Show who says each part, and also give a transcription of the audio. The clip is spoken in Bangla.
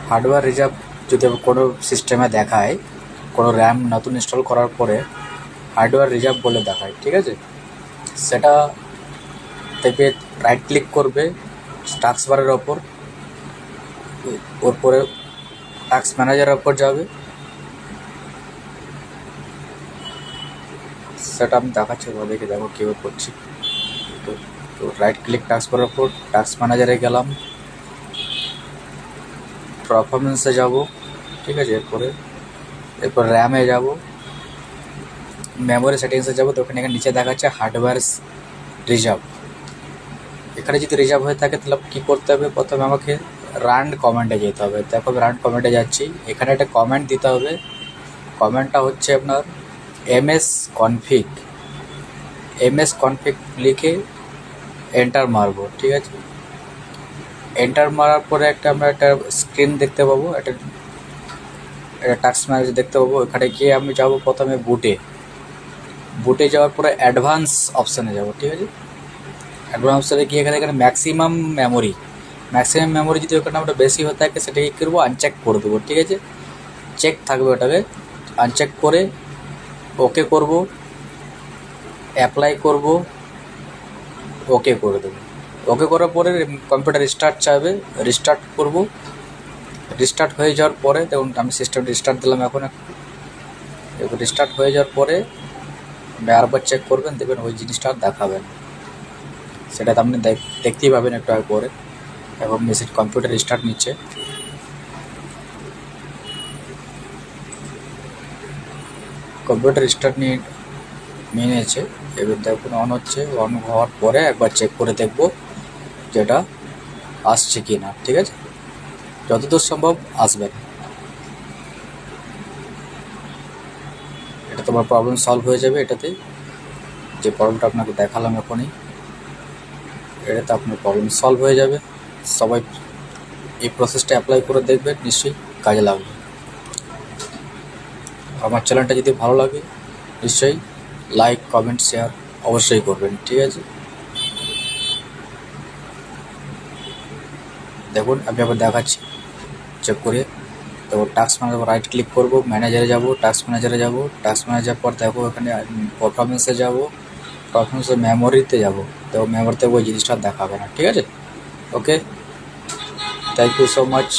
Speaker 1: হার্ডওয়্যার রিজার্ভ যদি কোনো সিস্টেমে দেখায়, কোনো র্যাম নতুন ইনস্টল করার পরে হার্ডওয়্যার রিজার্ভ বলে দেখায়, ঠিক আছে। সেটা দেখবে রাইট ক্লিক করবে টাস্ক বারের ওপর, ওর পরে টাস্ক ম্যানেজারের ওপর যাবে। সেটা আমি দেখাচ্ছি, দেখে দেখো কীভাবে করছি। তো রাইট ক্লিক টাস্ক বারের ওপর, টাস্ক ম্যানেজারে গেলাম, পারফরমেন্সে যাব, ঠিক আছে। এরপর র্যামে যাব, মেমোরি সেটিংসে যাব। তো ওখানে নিচে দেখাচ্ছে হার্ডওয়্যার রিজার্ভ। এখানে যদি রিজার্ভ হয়ে থাকে তাহলে কী করতে হবে, প্রথমে আমাকে রান কমেন্টে যেতে হবে। দেখো আমি রান কমেন্টে যাচ্ছি, এখানে একটা কমেন্ট দিতে হবে। কমেন্টটা হচ্ছে আপনার ms config লিখে এন্টার মারবো, ঠিক আছে। এন্টার মারার পরে আমরা একটা স্ক্রিন দেখতে পাবো, একটা টাস্ক ম্যানেজার দেখতে পাবো। এখানে গিয়ে আমি যাব প্রথমে বুটে যাওয়ার পরে অ্যাডভান্স অপশানে যাব, ঠিক আছে। অ্যাডভান্স অপশানে গিয়ে এখানে ম্যাক্সিমাম মেমোরি যদি ওখানে আমরা বেশি হয়ে থাকে সেটা কী করবো, আনচেক করে দেবো, ঠিক আছে। চেক থাকবে, ওটাকে আনচেক করে ওকে করব, অ্যাপ্লাই করব, ওকে করে দেবো। ওকে করার পরে কম্পিউটার রিস্টার্ট চাইবে, রিস্টার্ট করব। রিস্টার্ট হয়ে যাওয়ার পরে দেখুন আমি সিস্টেম রিস্টার্ট দিলাম। এখন রিস্টার্ট হয়ে যাওয়ার পরে আরেকবার চেক করবেন, দেখবেন ওই জিনিসটা আর দেখাবেন। সেটা তো আপনি দেখতেই পাবেন একটু আগে পরে। এবং মেশিন কম্পিউটার রিস্টার্ট নিচ্ছে। কম্পিউটার রিস্টার্ট নিয়ে নিয়েছে। এবার দেখুন অন হচ্ছে। অন হওয়ার পরে একবার চেক করে দেখব যেটা আসছে কি না, ঠিক আছে। যতদূর সম্ভব আসবেন। এটা তোমার প্রবলেম সলভ হয়ে যাবে। এটাতে যে প্রবলেমটা আপনাকে দেখালাম এখনই, এটাতে আপনার প্রবলেম সলভ হয়ে যাবে। সবাই এই প্রসেসটা অ্যাপ্লাই করে দেখবেন, নিশ্চয়ই কাজে লাগবে। আমার চ্যানেলটা যদি ভালো লাগে নিশ্চয়ই লাইক, কমেন্ট, শেয়ার অবশ্যই করবেন, ঠিক আছে। দেখুন আমি আবার দেখাচ্ছি চেক করে। তো টাস্ক ম্যানেজার রাইট ক্লিক করব, ম্যানেজারে যাব, টাস্ক ম্যানেজার পর দেখো এখানে পারফরমেন্সে যাব, পারফরমেন্সে মেমোরিতে যাব। তো মেমোরিতে ওই জিনিসটা দেখাবে না, ঠিক আছে। ওকে, থ্যাংক ইউ সো মাচ।